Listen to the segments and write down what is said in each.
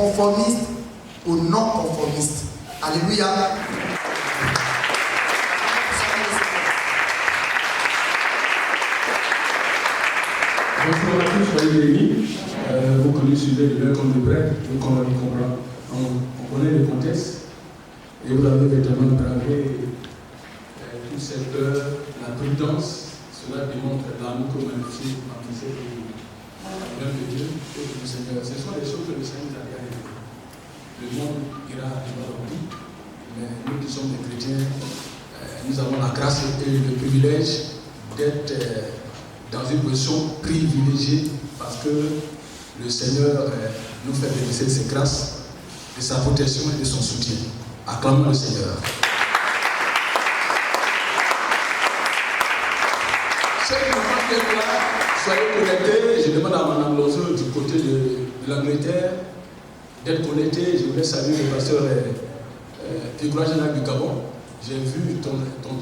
conformistes aux non-conformistes. Alléluia. Bonjour à tous, soyez bénis. Vous connaissez l'heure comme de près, donc on connaît le contexte. Et vous avez véritablement bravé toute cette heure, la prudence. Cela démontre l'amour que vous manifestez en cette l'œuvre de Dieu et du Seigneur. Ce sont les choses que le Seigneur nous a réalisées. Le monde ira devant nous, mais nous qui sommes des chrétiens, nous avons la grâce et le privilège d'être dans une position privilégiée parce que le Seigneur nous fait bénéficier de ses grâces, de sa protection et de son soutien. Acclamons le Seigneur. Ceux qui n'ont pas là, soyez connectés. Je demande à Mme Lozo du côté de l'Angleterre d'être connecté. Je voulais saluer le pasteur Figura Général du Gabon. J'ai vu ton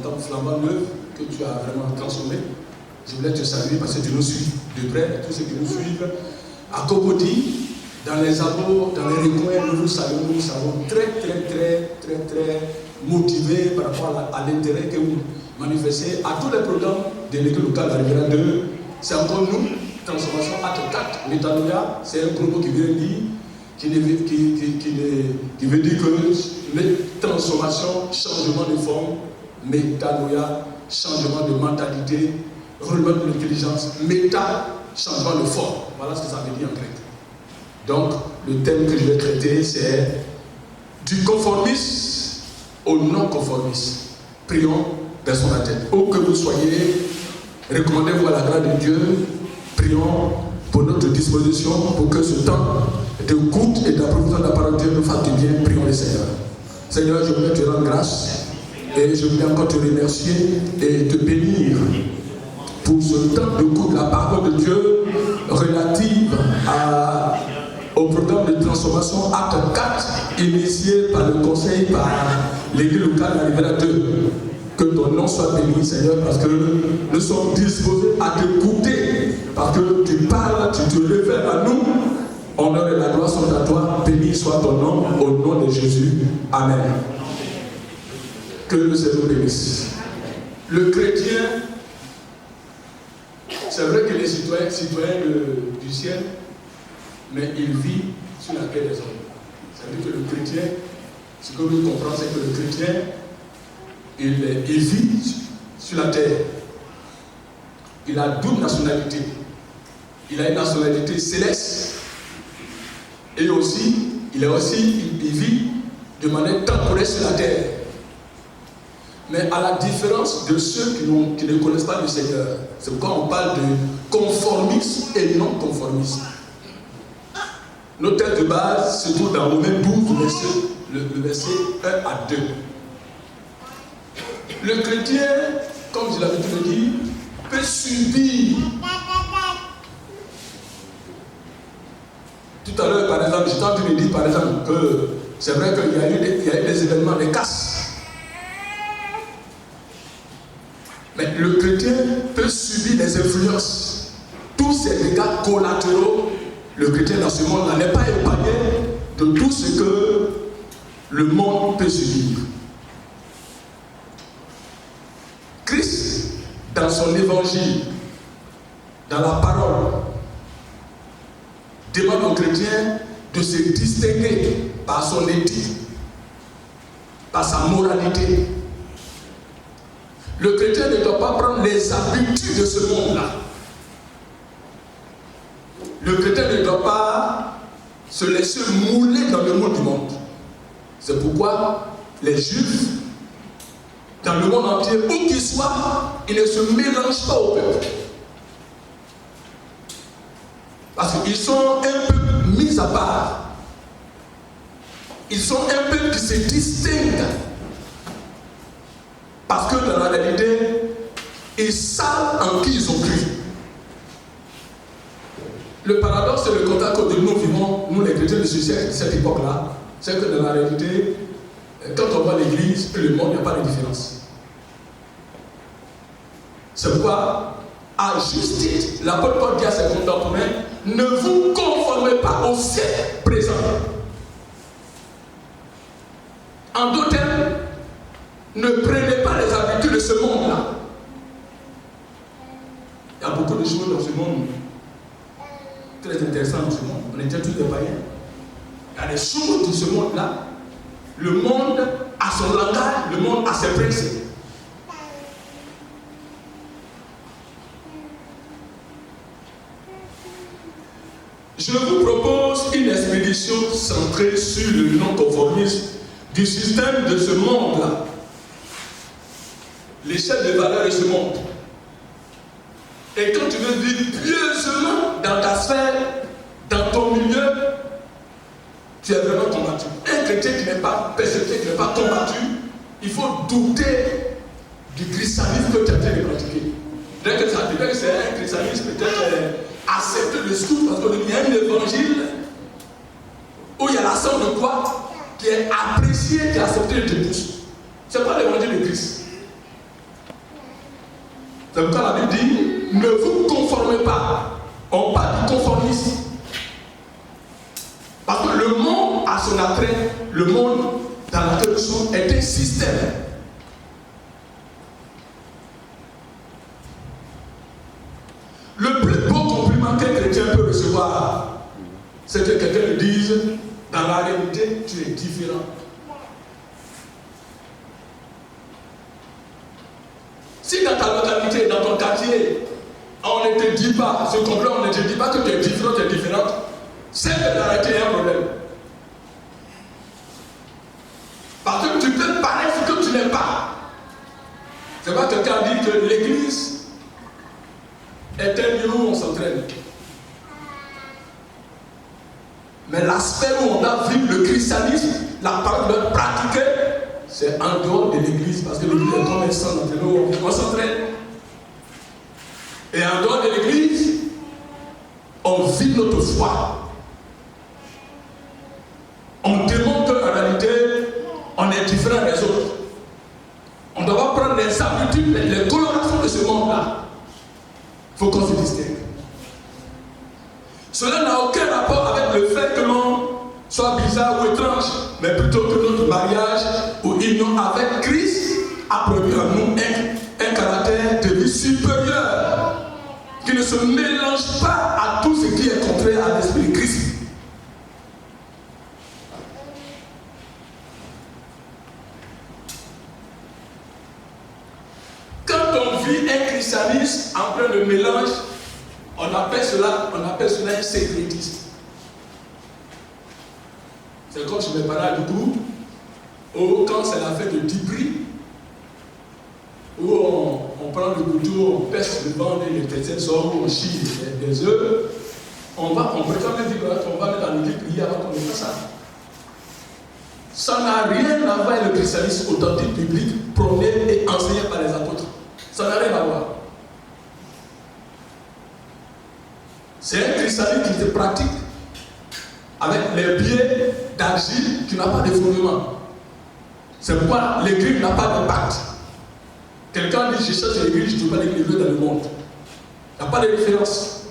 temple flambant neuf que tu as vraiment transformé. Je voulais te saluer parce que tu nous suis de près, tous ceux qui nous suivent. À Copodi, dans les abords, dans les recoins, nous savons très motivés par rapport à l'intérêt que vous manifestez à tous les programmes de l'école locale, la Riviera 2. C'est encore nous, transformation acte 4, Métanoïa, c'est un propos qui vient dire, qui veut dire que transformation, changement de forme, Métanoïa, changement de mentalité, relevé de l'intelligence, méta, changement de forme. Voilà ce que ça veut dire en grec. Donc, le thème que je vais traiter, c'est du conformisme au non-conformisme. Prions, baissons la tête. Où que vous soyez, recommandez-vous à la grâce de Dieu. Prions pour notre disposition, pour que ce temps d'écoute et d'approfondissement de la parole de Dieu nous fasse du bien. Prions le Seigneur. Seigneur, je voulais te rendre grâce et je voulais encore te remercier et te bénir pour ce temps d'écoute de la parole de Dieu relative au programme de transformation acte 4 initié par le conseil, par l'église locale de la Riviera 2. Que ton nom soit béni, Seigneur, parce que nous sommes disposés à t'écouter, parce que tu parles, tu te révèles à nous. Honneur et la gloire sont à toi. Béni soit ton nom, au nom de Jésus. Amen. Que le Seigneur bénisse. Le chrétien, c'est vrai que les citoyens du ciel, mais il vit sur la terre des hommes. C'est-à-dire que le chrétien, ce que nous comprenons, c'est que le chrétien, il vit sur la terre. Il a double nationalité. Il a une nationalité céleste et aussi, il vit de manière temporaire sur la terre. Mais à la différence de ceux qui ne connaissent pas le Seigneur, c'est pourquoi on parle de conformisme et non-conformisme. Notre texte de base se trouve dans Romains 12, le verset 1 à 2. Le chrétien, comme je l'avais dit, le dire, peut subir. Tout à l'heure, par exemple, j'étais en train de dire, par exemple, que c'est vrai qu'il y a eu des événements, des casses. Mais le chrétien peut subir des influences. Tous ces dégâts collatéraux, le chrétien dans ce monde-là n'est pas épargné de tout ce que le monde peut subir. Christ, dans son évangile, dans la parole, demande aux chrétiens de se distinguer par son éthique, par sa moralité. Le chrétien ne doit pas prendre les habitudes de ce monde-là. Le chrétien ne doit pas se laisser mouler dans le monde du monde. C'est pourquoi les juifs, dans le monde entier, où qu'ils soient, ils ne se mélangent pas au peuple. Parce qu'ils sont un peu mis à part. Ils sont un peu qui se distinguent. Parce que dans la réalité, ils savent en qui ils ont cru. Le paradoxe et le contact que nous vivons, nous les chrétiens de cette époque-là, c'est que dans la réalité, quand on voit l'église et le monde, il n'y a pas de différence. C'est pourquoi, à juste titre, l'apôtre Paul dit à ses contemporains, ne vous conformez pas au siècle présent, En d'autres termes, ne prenez pas les habitudes de ce monde-là. Il y a beaucoup de choses dans ce monde très intéressantes dans ce monde. On est déjà tous des païens. Il y a des choses de ce monde-là. Le monde a son langage, le monde a ses principes. Je vous propose une expédition centrée sur le non-conformisme du système de ce monde-là. L'échelle de valeur de ce monde. Et quand tu veux vivre pieusement dans ta sphère, dans ton milieu, tu es vraiment combattu. Un chrétien qui n'est pas persécuté, qui n'est pas combattu, il faut douter du christianisme que tu es en train de pratiquer. Dès que ça dit que c'est un christianisme peut-être accepté de tout, parce qu'il y a un évangile où il y a la somme de quoi qui est appréciée, qui est acceptée de tous. Ce n'est pas l'évangile de Christ. C'est pourquoi la Bible dit, ne vous conformez pas. On parle du conformisme. Parce que le monde a son attrait, le monde dans lequel nous sommes est un système. Le plus beau compliment qu'un chrétien peut recevoir, c'est que quelqu'un lui dise, dans la réalité, tu es différent. Si dans ta localité, dans ton quartier, on ne te dit pas, ce compliment, on ne te dit pas que tu es différent, tu es différente, c'est que dans la réalité, il y a un problème. Parce que tu peux paraître ce que tu n'es pas. C'est pas quelqu'un dit que l'église est un lieu où on s'entraîne. Mais l'aspect où on doit vivre le christianisme, la parole de pratiquer, c'est en dehors de l'église, parce que l'église est comme un centre d'entraînement où on s'entraîne. Et en dehors de l'église, on vit notre foi. On démontre qu'en réalité, on est différent des autres. On doit prendre les habitudes, les colorations de ce monde-là. Il faut qu'on se distingue. Cela n'a aucun rapport avec le fait que l'on soit bizarre ou étrange, mais plutôt que notre mariage ou union avec Christ a produit en nous un caractère de vie supérieur qui ne se mélange pas à tout ce qui est contraire à l'esprit de Christ. Quand on vit un christianisme en plein de mélange, on appelle cela un sécrétisme. C'est comme chez mes parents du groupe, ou quand c'est la fête de Dibri, où on prend le couteau, on pèse le ventre et les chrétiens sortent, on chie des œufs. On préfère même dire qu'on va mettre dans l'église prier avant qu'on fasse ça. Ça n'a rien à voir avec le christianisme authentique, biblique, prôné et enseigné par les apôtres. Ça n'a rien à voir. C'est un christianisme qui se pratique avec les biais d'agir qui n'a pas de fondement. C'est pourquoi l'église n'a pas d'impact. Quelqu'un dit je cherche l'église, je ne trouve pas l'église dans le monde. Il n'y a pas de référence.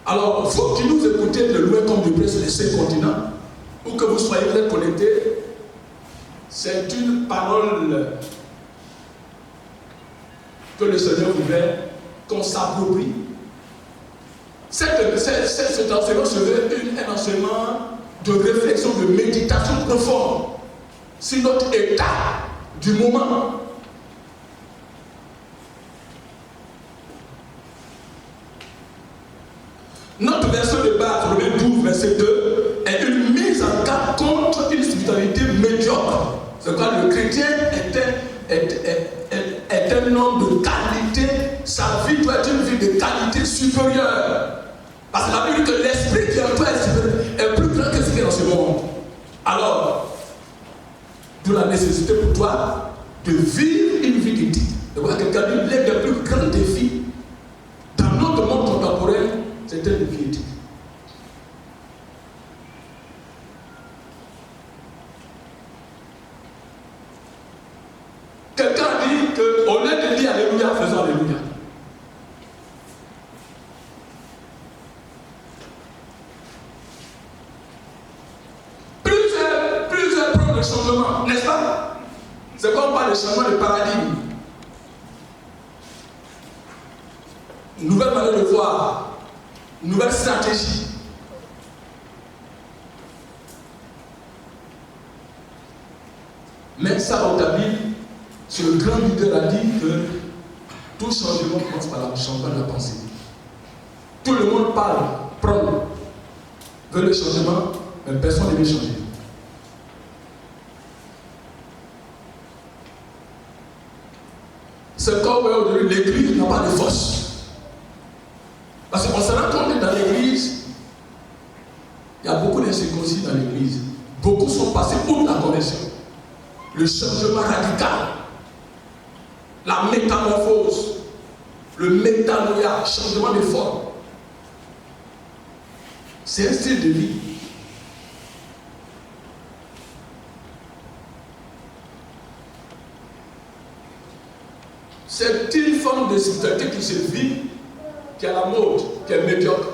Alors, il faut que nous écoutez de loin comme de près sur les 5 continents, ou que vous soyez bien connectés. C'est une parole que le Seigneur voulait qu'on s'approprie. Cet enseignement se veut un enseignement de réflexion, de méditation profonde sur notre état du moment. Notre verset de base, Romains 12, verset 2, est une mise en garde contre une spiritualité médiocre. C'est quoi le chrétien est un homme de qualité, sa vie doit être une vie de qualité supérieure. Parce que la Bible dit que l'esprit qui est en toi est plus grand que ce qui est dans ce monde. Alors, d'où la nécessité pour toi de vivre une vie d'éthique. De voir quelqu'un dit l'un des plus grands défis dans notre monde contemporain, c'est une vie éthique. Quelqu'un dit qu'au lieu de dire Alléluia, faisons Alléluia. Plusieurs preuves sont des changements de paradigme. Une nouvelle manière de voir, une nouvelle stratégie. Mais ça, Otabil, ce grand leader a dit que tout changement commence par le changement de la pensée. Tout le monde parle, prend, veut le changement, mais personne ne veut changer. C'est comme aujourd'hui, l'église n'a pas de force. Parce qu'on se rend compte que dans l'église, il y a beaucoup d'incirconcis dans l'église. Beaucoup sont passés pour la conversion. Le changement radical, la métamorphose, le métanoïa, changement de forme. C'est un style de vie. C'est une forme de spiritualité qui se vit, qui est à la mode, qui est médiocre.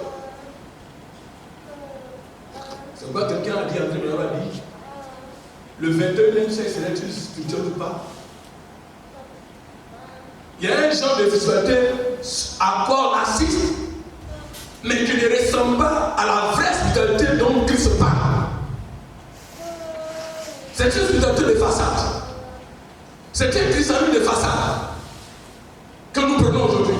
C'est pourquoi quelqu'un a dit, André Ménard a dit, le 21e siècle serait-il spirituel ou pas? Il y a un genre de spiritualité à corps narcissiste, mais qui ne ressemble pas à la vraie spiritualité dont Christ parle. C'est une spiritualité de façade. C'est un christianisme de façade que nous prenons aujourd'hui.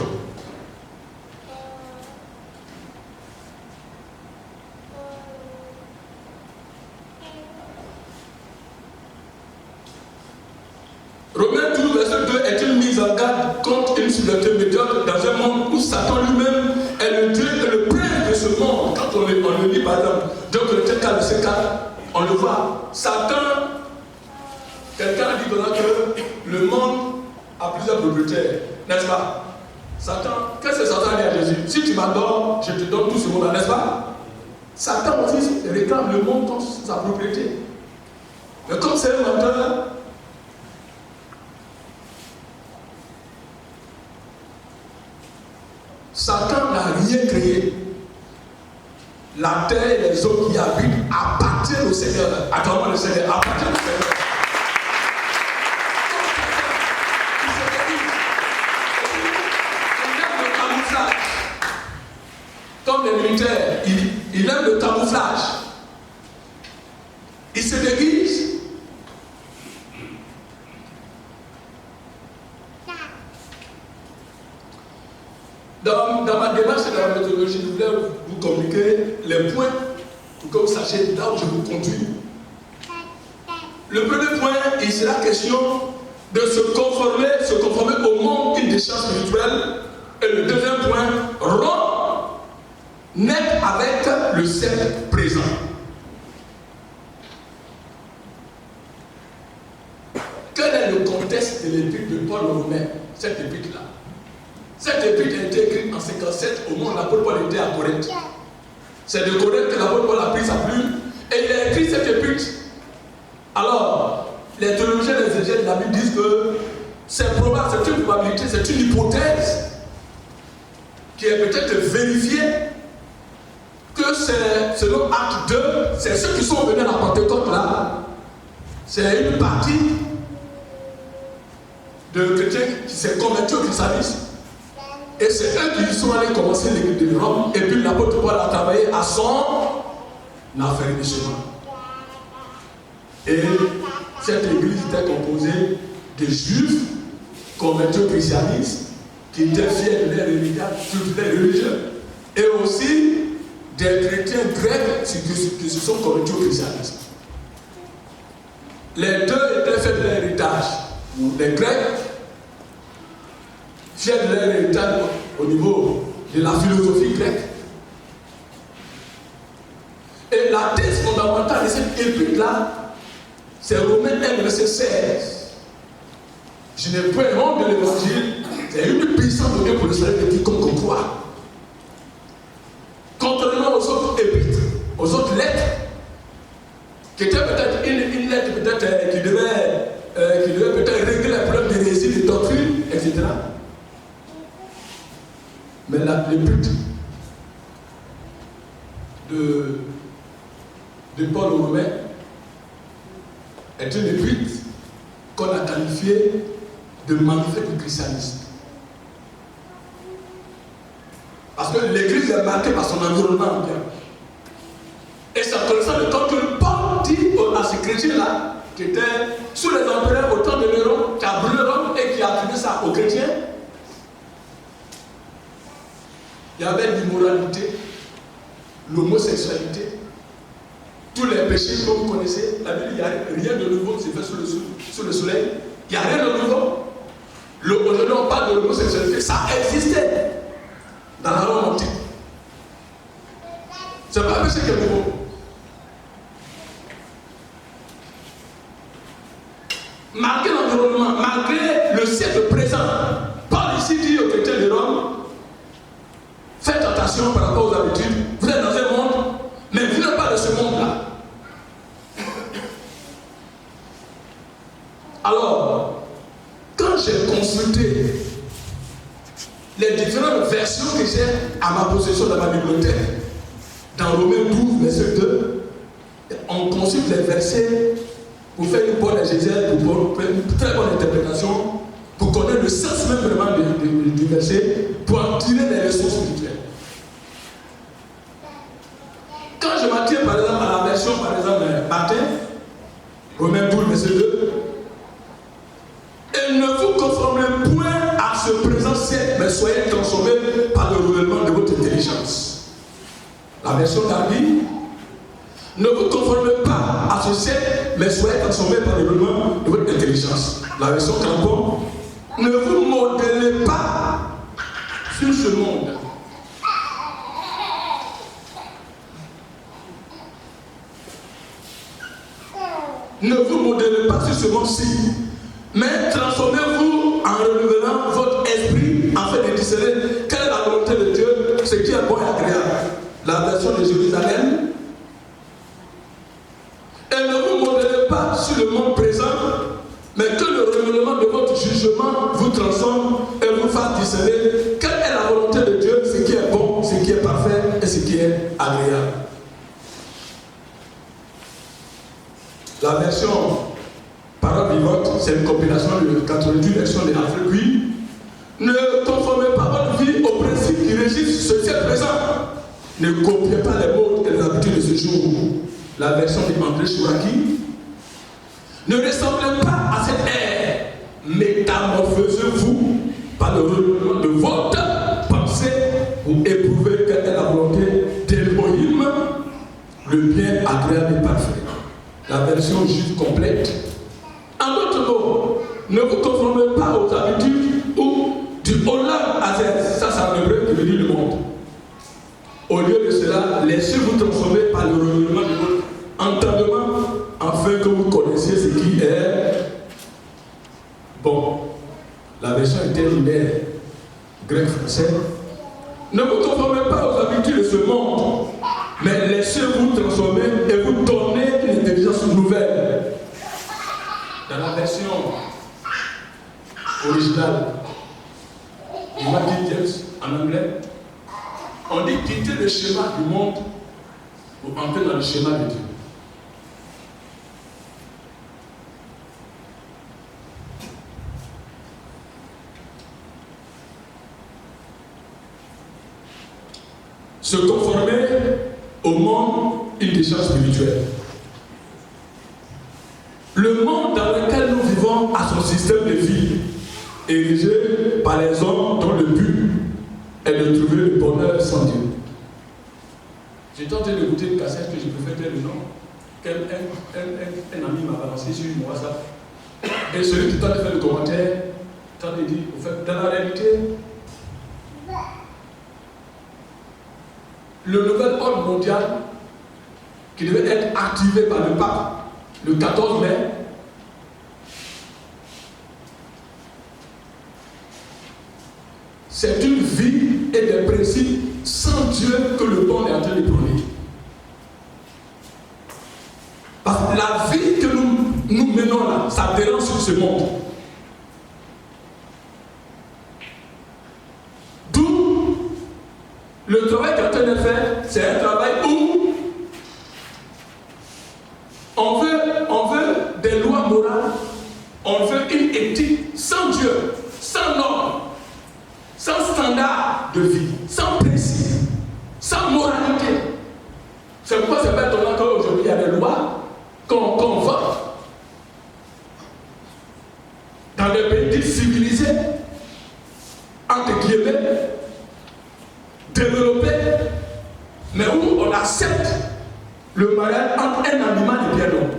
Romains 12, verset 2 est une mise en garde contre une spiritualité médiocre dans un monde où Satan lui-même est le Dieu et le prince de ce monde. Quand on le lit par exemple, 2 Corinthiens 4, verset 4, on le voit. Satan, quelqu'un a dit que le monde a plusieurs propriétaires, n'est-ce pas? Satan, qu'est-ce que Satan a dit à Jésus? Si tu m'adores, je te donne tout ce monde, n'est-ce pas? Satan aussi réclame le monde comme sa propriété. Mais comme c'est un menteur, Satan n'a rien créé. La terre et les hommes qui y habitent appartiennent au Seigneur. Attends-moi, le Seigneur appartient au Seigneur. Il aime le camouflage. Comme les militaires, il aime le camouflage. Il se déguise. Dans ma démarche et dans la méthodologie, je voulais vous communiquer les points pour que vous sachiez là où je vous conduis. Le premier point, il sera question de se conformer au monde qui décharge spirituel. Et le deuxième point, rompre net avec le siècle présent. Quel est le contexte de l'épître de Paul aux Romains, cette épître-là? Cette épître a été écrite en 57 au moment où l'apôtre Paul était à Corinthe. C'est de Corinthe que l'apôtre Paul a pris sa plume et il a écrit cette épître. Alors, les théologiens, les exégètes de la Bible disent que c'est probable, c'est une probabilité, c'est une hypothèse qui est peut-être vérifiée que c'est, selon Acte 2, c'est ceux qui sont venus à la Pentecôte là, c'est une partie de chrétiens qui s'est convertis au christianisme. Et c'est eux qui sont allés commencer l'église de Rome. Et puis l'apôtre Paul a travaillé à son affermissement. Et cette église était composée de juifs convertis au christianisme, qui étaient fiers de leur héritage religieux, et aussi des chrétiens grecs qui se sont convertis au christianisme. Les deux étaient fiers de leur héritage. Les Grecs, fiers de leur héritage au niveau de la philosophie grecque. Et la thèse fondamentale de cette épître-là, c'est Romains 1, verset 16. Je n'ai point honte de l'évangile, c'est une puissance de Dieu pour le salut de quiconque croit. Contrairement aux autres épîtres, aux autres lettres, qui étaient peut-être une lettre peut-être qui devait peut-être régler les problèmes d'hérésie, de doctrine, etc. Mais l'épître de Paul aux Romains est une épître qu'on a qualifié de manifeste du christianisme. Parce que l'Église est marquée par son environnement bien. Et c'est comme ça le temps que Paul dit à ces chrétiens-là, qui étaient sous les empereurs au temps de Néron, qui a brûlé Rome et qui a attribué ça aux chrétiens, il y avait l'immoralité, l'homosexualité, tous les péchés que vous connaissez. La Bible, il n'y a rien de nouveau qui s'est fait sous le soleil. Il n'y a rien de nouveau. Aujourd'hui, on parle de l'homosexualité, ça existait dans la Rome antique. Ce n'est pas un péché qui est nouveau. Malgré l'environnement, malgré le siècle présent, Paul ici dit aux chrétiens de Rome, faites attention par rapport aux habitudes. Vous êtes dans un monde, mais vous n'êtes pas de ce monde-là. Alors, quand j'ai consulté les différentes versions que j'ai à ma possession dans ma bibliothèque, dans Romains 12, verset 2, on consulte les versets pour faire une bonne exégèse, pour faire une très bonne interprétation, pour connaître le sens même vraiment du verset, pour en tirer des leçons spirituelles. Quand je m'attire par exemple à la version, par exemple, Martin, Romains 12, verset 2, et ne vous conformez point à ce présent siècle, mais soyez transformés par le renouvellement de votre intelligence. La version d'Arby, ne vous conformez pas à ce siècle, mais soyez transformés par le renouvellement de votre intelligence. La version Campon, ne vous modélez pas sur ce monde. Ne vous modélez pas sur ce monde-ci, mais transformez-vous en renouvelant votre esprit afin de discerner quelle est la volonté de Dieu, ce qui est bon et agréable. La version de Jérusalem. Et ne vous modélez pas sur le monde présent, mais que le renouvellement de votre jugement vous transforme et vous fasse discerner quelle est la volonté de Dieu, ce qui est bon, ce qui est parfait et ce qui est agréable. La version Parole vivante, c'est une compilation de 88 versions de Alfred Guy. Ne conformez pas votre vie aux principes qui régissent ce siècle présent. Ne copiez pas les mots et les habitudes de ce jour. La version de André Chouraki. Ne ressemblez pas à cette ère. Métamorphosez-vous par le renouvellement de votre pensée pour éprouver quelle est la volonté d'Élohim, le bien agréable et parfait. La version juive complète. En d'autres mots, ne vous conformez pas aux habitudes ou du Olam Hazeh, ça c'est en hébreu qui veut dire le monde. Au lieu de cela, laissez-vous transformer par le renouvellement de votre entendement afin que vous connaissiez ce qui est bon. La version interlinéaire grec-français. Ne vous conformez pas aux habitudes de ce monde, mais laissez-vous transformer et vous donner une intelligence nouvelle. Dans la version originale du Martin James en anglais, on dit quitter le schéma du monde pour entrer dans le schéma de Dieu. Se conformer au monde, une décharge spirituelle. Le monde dans lequel nous vivons a son système de vie, érigé par les hommes dont le but est de trouver le bonheur sans Dieu. J'ai tenté d'écouter une cassette que je préfère dire le nom, qu'un ami m'a balancé sur mon WhatsApp. Et celui qui t'a fait le commentaire, t'a dit, au fait, dans la réalité, le nouvel ordre mondial qui devait être activé par le pape le 14 mai, c'est une vie et des principes sans Dieu que le monde est en train de prôner. Parce que la vie que nous menons là, ça dérange sur ce monde. D'où le travail qu'on est en train de faire, c'est un travail où on veut des lois morales, on veut une sans standard de vie, sans principe, sans moralité. C'est pourquoi c'est pas étonnant qu'aujourd'hui il y a des lois qu'on vote dans des pays dits civilisés, entre guillemets, développés, mais où on accepte le mariage entre un animal et bien l'homme,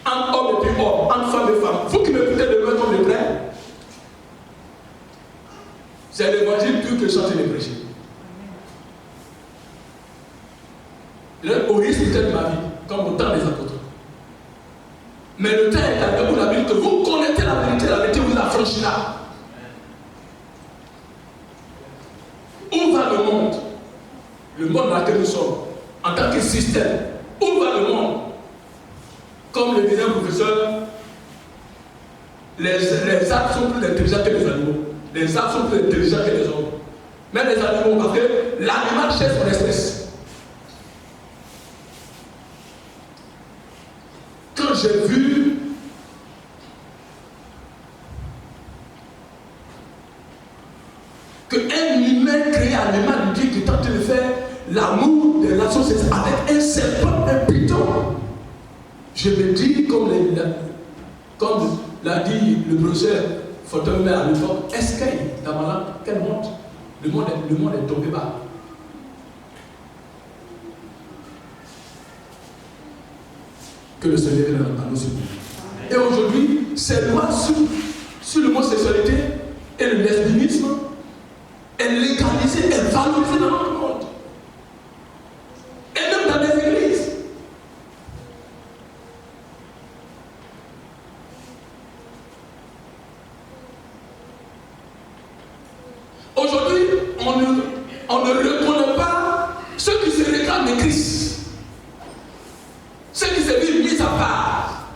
entre homme et puis homme, entre femme et femme. Vous qui m'écoutez de loin comme des frères, c'est l'évangile pur que je suis en train de prêcher. Au risque de ma vie, comme autant des apôtres. Mais le temps est arrivé où la Bible que vous connaissez la vérité vous affranchira. Où va le monde? Le monde dans lequel nous sommes, en tant que système, où va le monde? Comme le disait le professeur, les arbres sont plus intelligents que les animaux. Les arbres sont plus intelligents que les hommes. Même les animaux, parce que l'animal cherche son espèce. Quand j'ai vu qu'un humain créé à l'image de Dieu qui tente de faire l'amour des nations avec un serpent, un python, je me dis, comme l'a dit le professeur Fortemé à l'époque, est-ce qu'il dans ma langue, quel monde? Le monde est tombé bas. Que le Seigneur vienne à nos secours. Et aujourd'hui, ces lois sur l'homosexualité et le lesbianisme est légalisée, est valorisée dans notre monde. Et même dans les églises. Aujourd'hui, on ne reconnaît pas ceux qui se réclament de Christ. Ceux qui se vivent mis à part.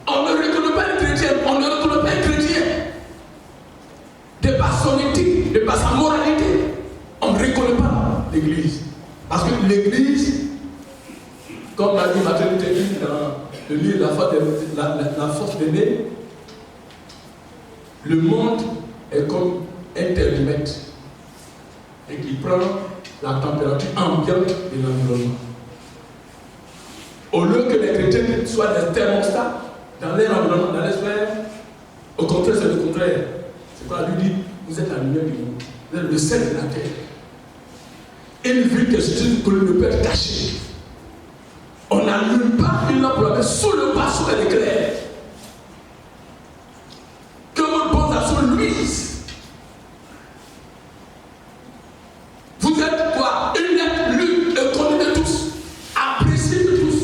On ne reconnaît pas un chrétien, on ne reconnaît pas un chrétien. De par son éthique, de par sa moralité, on ne reconnaît pas l'Église. Parce que l'Église, comme l'a dit Martin Luther King dans le livre La force d'aimer, le monde est comme un thermomètre et qui prend la température ambiante de l'environnement. Au lieu que les chrétiens soient des thermostats dans leur environnement, dans l'espace, au contraire, c'est le contraire. C'est quoi lui dit? Vous êtes la lumière du monde, vous êtes le sel de la terre. Une vie que ne peut être cachée. On n'allume pas une lampe pour la mettre sous le pinceau et l'éclair. Que votre bonne action luise. Vous êtes quoi? Une lettre lue et connue de tous, appréciée de tous.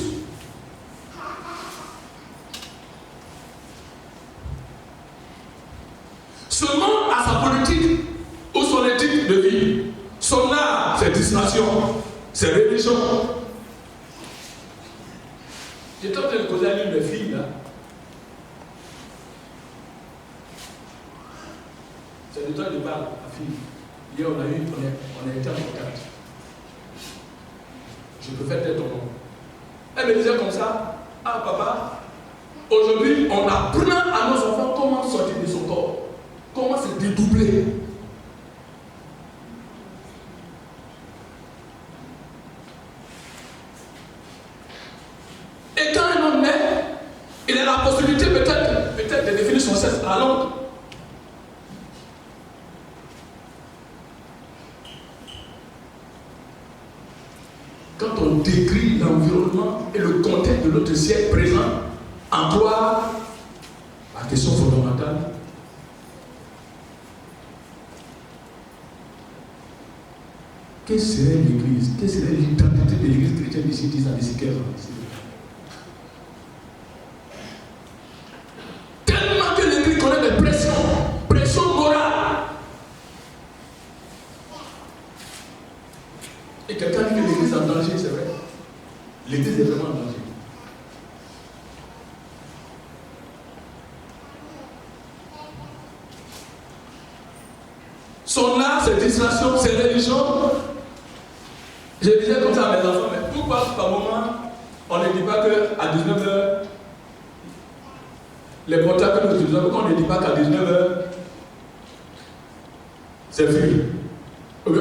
Ce monde a sa politique ou son éthique de vie. Son art, ses distractions, ses religions. J'étais en train de causer à l'une de mes filles là. C'est le temps de parler, la fille. Hier on a été en contact. Je préfère être ton nom. Elle me disait comme ça, ah papa, aujourd'hui on apprend à nos enfants comment sortir de son corps, comment se dédoubler. Et quand un homme naît, il a la possibilité peut-être de définir son sexe à l'autre. Quand on décrit l'environnement et le contexte de notre siècle présent, en quoi la question fondamentale, quelle serait l'Église? Quelle serait l'identité de l'Église chrétienne d'ici 10 ans, d'ici 15 ans? Tellement que l'Église connaît des pressions morales. Et quelqu'un dit que l'Église est en danger, c'est vrai. L'Église est vraiment en danger. Son art, ses distractions, ses religions. Je disais comme ça à mes enfants, mais pourquoi par moment on on ne dit pas qu'à 19h, les portables que nous utilisons, on ne dit pas qu'à 19h, c'est fini. On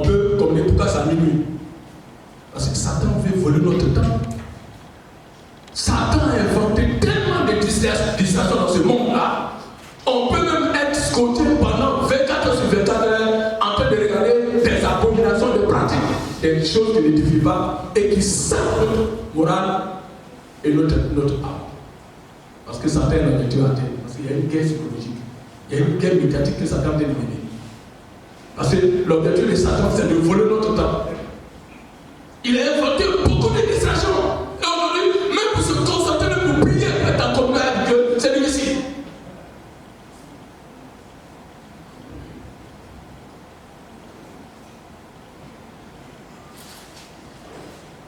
peut communiquer pourquoi c'est à minuit. Parce que Satan veut voler notre temps. Satan a inventé tellement de distractions dans ce monde-là. On peut même être scotché pendant 24 heures sur 24 heures en train de regarder des abominations de pratique, des choses qui n'édifient pas et qui sapent notre morale et notre âme. Parce que Satan est l'objectif à terre. Parce qu'il y a une guerre psychologique. Il y a une guerre médiatique que Satan vient de mener. Parce que l'objectif de Satan, c'est de voler notre temps. Il a inventé beaucoup de distractions. Et aujourd'hui, même pour se concentrer, pour prier, être en communion avec Dieu, c'est difficile.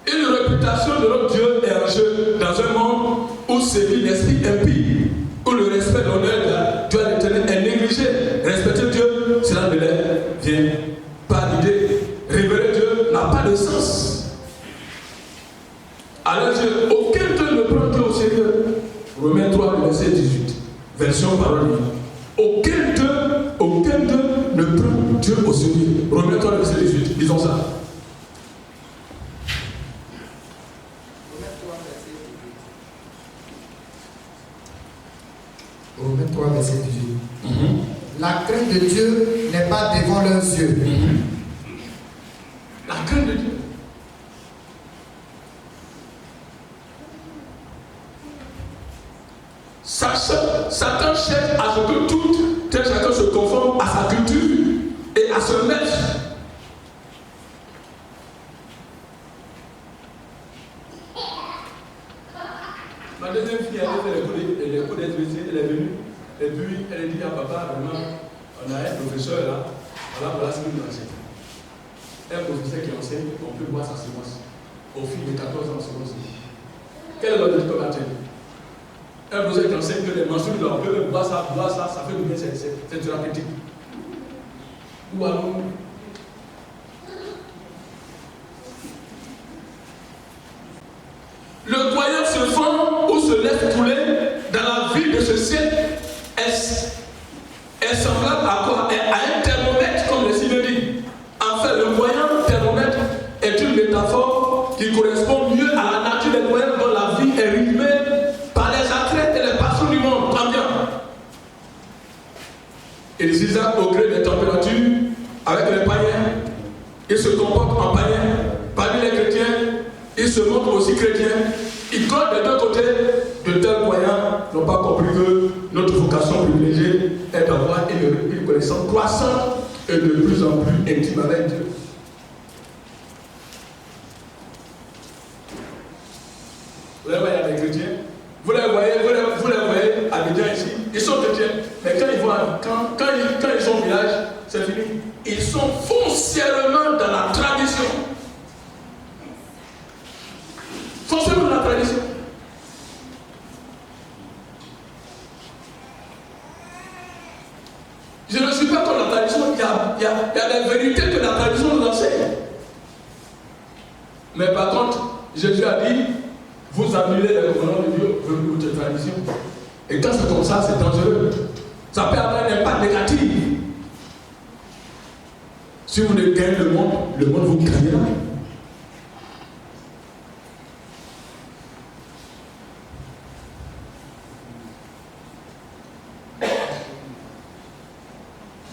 Une réputation de notre Dieu est en jeu dans un monde où sévit l'esprit impie, où le respect, l'honneur de Dieu à l'éternel est négligé. Respecter Dieu, cela ne vient pas l'idée. Révérer Dieu n'a pas de sens. Alors Dieu, aucun d'eux ne prend Dieu au sérieux. Romains 3, verset 18. Version parole. Aucun d'eux ne prend Dieu au sérieux. Romains 3, verset 18. Disons ça. Romains 3, verset 18. La crainte de Dieu n'est pas devant leurs yeux. La crainte de Dieu. Satan cherche à ce que tout chacun se conforme à sa culture et à se mettre. Ma deuxième fille, elle a fait les cours d'être elle est venue, et puis elle a dit à papa, vraiment, on a un professeur là, voilà ce qu'il nous enseigne. Un professeur qui enseigne, on peut voir sa séquence. Au fil de 14 ans, séquence. Quel est l'objectif comme atteint? Un professeur qui enseigne que les mentions de l'homme peuvent voir ça, ça fait du bien, c'est thérapeutique. Où allons-nous? Le croyant se fend ou se laisse couler dans la vie de ce ciel est semblable à quoi? À un thermomètre, comme le Seigneur dit. En fait, le croyant thermomètre est une métaphore qui correspond mieux à la nature des croyants dont la vie est rythmée par les attraits et les passions du monde. Très bien. Il s'isole au gré des températures avec les païens. Il se comporte en païen. Parmi les chrétiens, il se montre aussi chrétien. Il compte des deux côtés. De tels croyants n'ont pas compris que notre vocation privilégiée est d'avoir une connaissance croissante et de plus en plus intime avec Dieu. Vous les voyez à des chrétiens, vous les voyez à des gens ici, ils sont chrétiens, mais quand ils sont au village, c'est fini. Ils sont foncièrement dans la tradition. Foncièrement dans la tradition. Je ne suis pas comme la tradition, il y a des vérités que la tradition nous enseigne. Mais par contre, Jésus a dit, vous annulez les commandements de Dieu, votre tradition. Et quand c'est comme ça, c'est dangereux. Ça peut avoir un impact négatif. Si vous ne gagnez le monde vous gagnera.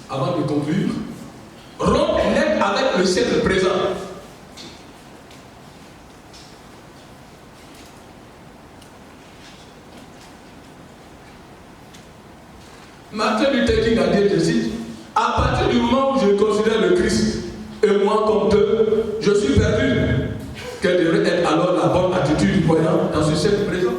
Avant de conclure, rompre net avec le siècle présent. Martin Luther King a dit, je cite, à partir du moment où je considère le Christ et moi comme Dieu, je suis perdu. Quelle devrait être alors la bonne attitude du croyant dans ce siècle présent?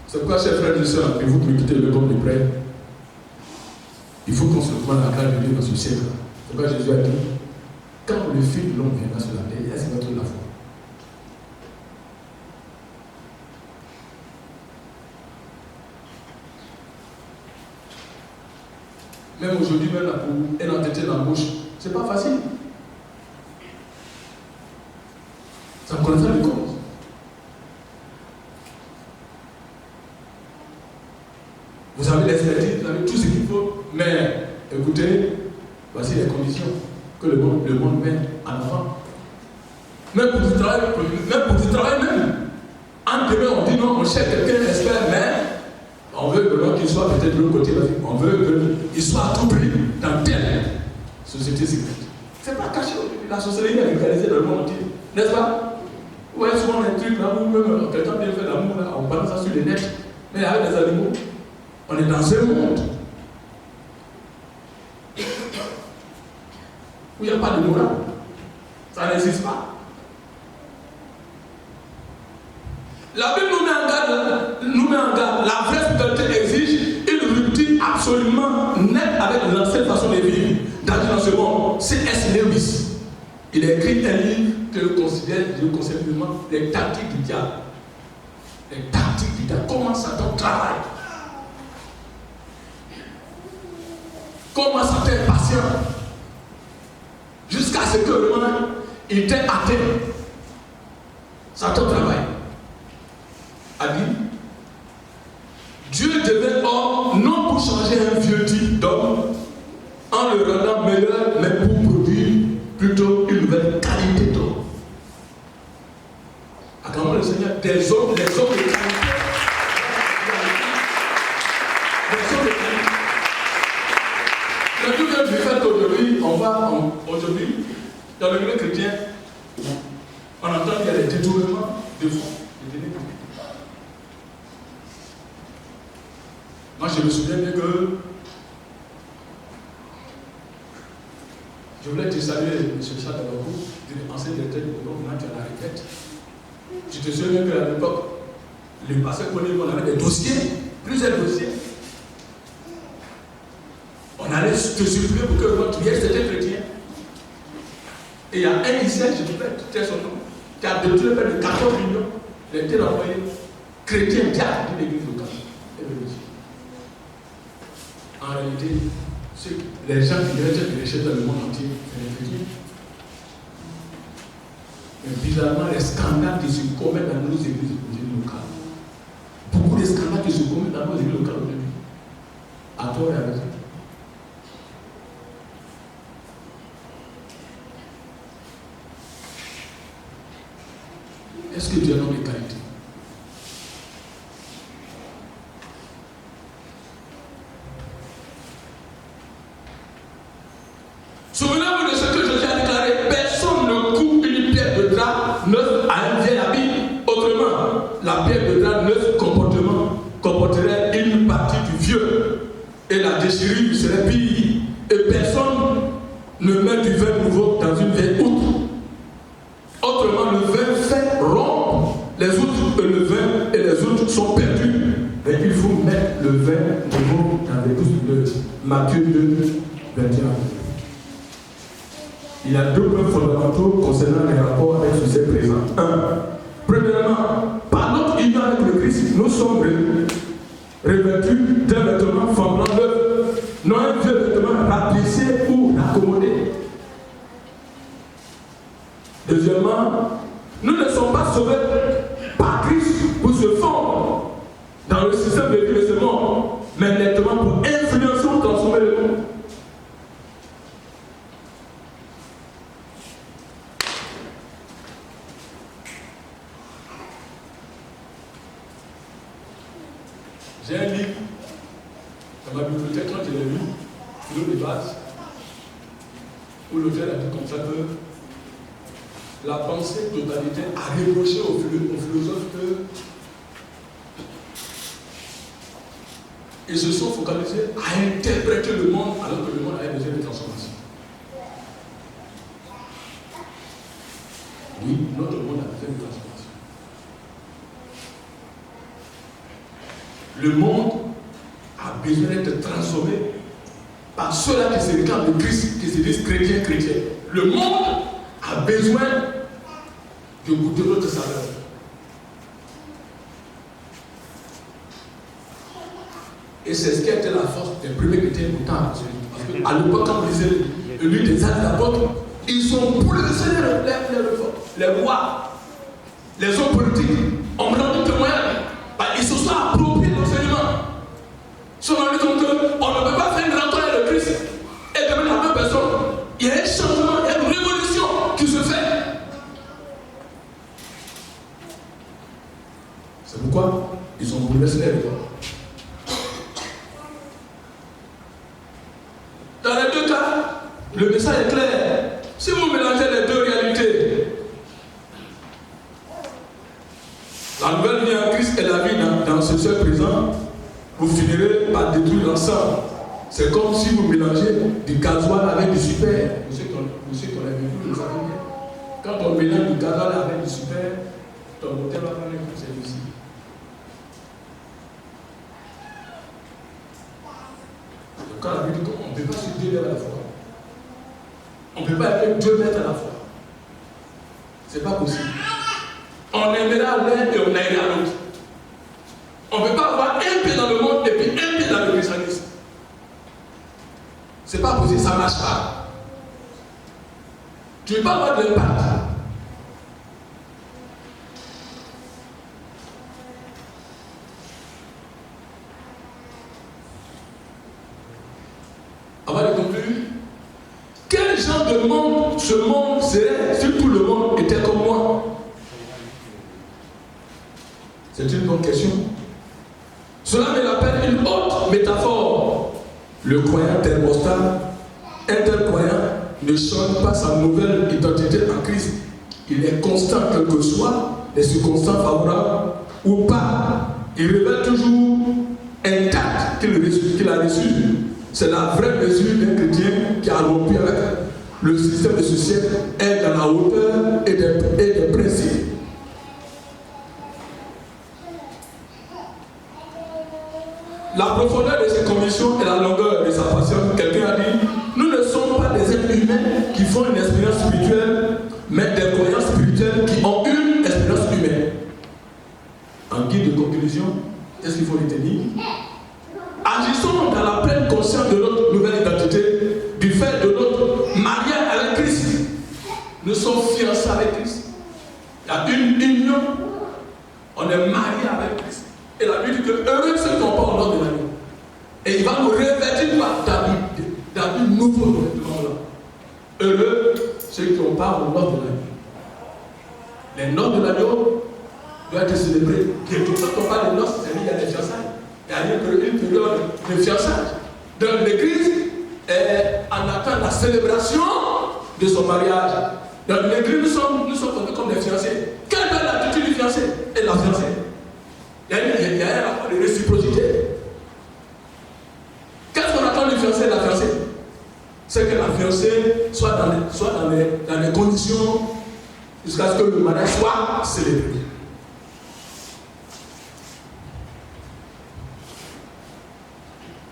C'est pourquoi, chers frères et sœurs, et vous qui quittez le groupe de prière, il faut qu'on se voit la grâce de Dieu dans ce siècle. C'est pourquoi Jésus a dit, quand le Fils de l'homme viendra sur la terre, est-ce qu'il va trouver la foi? Même aujourd'hui, même là, pour un entretien d'embauche, c'est pas facile. Ça me connaît les causes. Vous avez l'expertise, vous avez tout ce qu'il faut, mais écoutez, voici les conditions que le monde met en avant. Même pour du travail, même. En demain, on dit non, on cherche quelqu'un d'expert, mais on veut vraiment qu'il soit peut-être de l'autre côté de la vie. On veut qu'il soit à tout prix dans telle société secrète. C'est pas caché aujourd'hui. La société est légalisée dans le monde entier. N'est-ce pas? Ouais, souvent les trucs là où même quelqu'un vient faire l'amour là, on balance ça sur les nets. Mais avec les animaux, on est dans un monde où il n'y a pas de morale. Ça n'existe pas. La Bible nous met en garde. La vraie spiritualité exige une rupture absolument nette avec l'ancienne façon de vivre dans ce monde. C'est S. Lewis. Il a écrit un livre que je considère vraiment les tactiques du diable. Les tactiques du diable. Comment Satan travaille. Comment Satan est patient. Jusqu'à ce que vraiment il était atteint. Satan travaille. A dit, Dieu devint homme non pour changer un vieux type d'homme en le rendant meilleur, mais pour produire plutôt une nouvelle qualité d'homme. Acclamons le Seigneur, des hommes de qualité. Des hommes de qualité. Le tout du fait aujourd'hui, aujourd'hui, dans le milieu chrétien, on entend qu'il y a des détournements de fonds. Moi, je me souviens bien que je voulais te saluer, M. Chad Ababou, ancien directeur du gouvernement, maintenant tu es à la retraite. Je te souviens qu'à l'époque, le pasteur Conné, on avait des dossiers, plusieurs dossiers. On allait te supplier pour que tu viennes, c'était chrétien. Et il y a un lycée, je te fais son nom, qui a détruit près de 14 millions, il a été envoyé chrétien diable de l'église locale. En réalité, les gens qui viennent de l'échelle dans le monde entier, c'est les chrétiens. Mais bizarrement, les scandales qui se commettent dans nos églises locales, beaucoup de scandales qui se commettent dans nos églises locales aujourd'hui, à tort et à raison. Est-ce que Dieu a des qualités? Souvenez-vous de ce que Jésus a déclaré, personne ne coupe une pierre de drap neuf à un vieil habit. Autrement, la pierre de drap neuf comporterait une partie du vieux et la déchirure serait pire. Et personne ne met du vin nouveau dans une vieille outre. Autrement, le vin fait rompre les outres et le vin et les outres sont perdus. Mais il faut mettre le vin nouveau dans les outres de Matthieu 2, 21. Il y a deux points fondamentaux concernant les rapports avec ce présent. Premièrement, par notre union avec le Christ, nous sommes revêtus d'un vêtement flambant neuf, non un vieux vêtement rapiécé ou raccommodé. Deuxièmement, nous ne sommes pas sauvés par Christ pour se fondre dans le système de vie de ce monde, mais nettement pour influencer ou transformer le monde. J'ai un livre dans ma bibliothèque, quand je l'ai lu, philo de base, où l'auteur a dit comme ça que la pensée totalitaire a reproché aux philosophes qu'ils se sont focalisés à interpréter le monde alors que le monde avait besoin de transformation. Oui, notre monde a besoin de transformation. Le monde a besoin d'être transformé par ceux-là qui se réclament de Christ, qui se disent chrétiens. Le monde a besoin de goûter votre saveur. Et c'est ce qui a été la force des premiers chrétiens pourtant absolus. qu'à l'époque, quand vous lisez le livre des Actes des Apôtres, ils ont bouleversé les rois, les hommes politiques, en rendant témoignage. Ils se sont appropriés l'enseignement. Ils se sont rendus compte qu'on ne peut pas faire une rencontre avec le Christ et devenir la même personne. Il y a un changement, il y a une révolution qui se fait. C'est pourquoi ils ont bouleversé les rois. Dans les deux cas, le message est clair. Si vous mélangez les deux réalités, la nouvelle vie en Christ et la vie dans ce seul présent, vous finirez par détruire l'ensemble. C'est comme si vous mélangez du gasoil avec du super. Vous savez qu'on a vécu, vous savez bien. Quand on mélange du gasoil avec du super, ton moteur va prendre un coup, c'est ici. Quand la Bible dit qu'on ne peut pas se deux à la fois. On ne peut pas aimer 2 mètres à la fois. C'est pas possible. On aimera l'un et on haïra l'autre. On ne peut pas avoir un pied dans le monde et puis un pied dans le christianisme. C'est pas possible, ça ne marche pas. Tu ne peux pas avoir de l'impact. Avant de conclure, quel genre de monde ce monde serait si tout le monde était comme moi? C'est une bonne question. Cela me rappelle une autre métaphore. Le croyant thermostat, un tel croyant ne change pas sa nouvelle identité en Christ. Il est constant, quelles que soient les circonstances favorables ou pas. Il révèle toujours intact qu'il a reçu. C'est la vraie mesure d'un chrétien qui a rompu avec le système de ce siècle, est dans la hauteur et des principes. La profondeur de ses convictions et la longueur de sa passion, quelqu'un a dit, nous ne sommes pas des êtres humains qui font une expérience spirituelle, mais des croyants spirituels qui ont une expérience humaine. En guide de conclusion, qu'est-ce qu'il faut retenir? Agissons dans la pleine conscience de notre nouvelle identité, du fait de notre mariage avec Christ. Nous sommes fiancés avec Christ. Il y a une union, on est mariés avec Christ. Et la Bible dit que heureux ceux qui n'ont pas l'ordre de la vie. Et il va nous revêtir dans une nouveau revêtement. Heureux ceux qui n'ont pas l'ordre de la vie. Les noces de l'agneau doivent être célébrées. Quand on parle de noces, c'est qu'il y a des fiançailles. Il y a une période de fiançailles. Donc l'église est en attente de la célébration de son mariage. Dans l'église, nous sommes comme des fiancés. Quelle est l'attitude du fiancé et de la fiancée? Il y a un rapport de réciprocité. Qu'est-ce qu'on attend du fiancé et de la fiancée? C'est que la fiancée soit dans les conditions jusqu'à ce que le mariage soit célébré.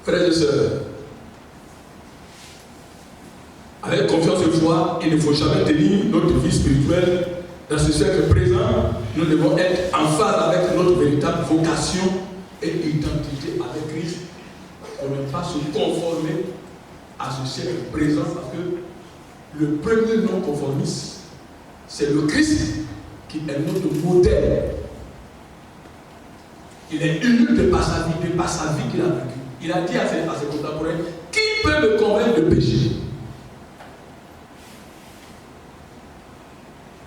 Frères et sœurs, avec confiance et foi, il ne faut jamais tenir notre vie spirituelle dans ce siècle présent. Nous devons être en phase avec notre véritable vocation et identité avec Christ pour ne pas se conformer à ce siècle présent, parce que le premier non-conformiste, c'est le Christ qui est notre modèle. Il est unique de par sa vie qu'il a vécue. Il a dit à ses contemporains, qui peut me convaincre de péché?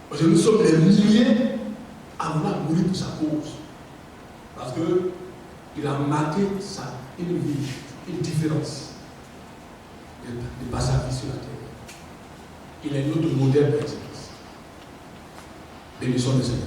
Parce que nous sommes les milliers à vouloir mourir pour sa cause. Parce qu'il a marqué une vie, une différence de par sa vie sur la terre. Il est notre modèle d'excellence. Bénissons le Seigneur.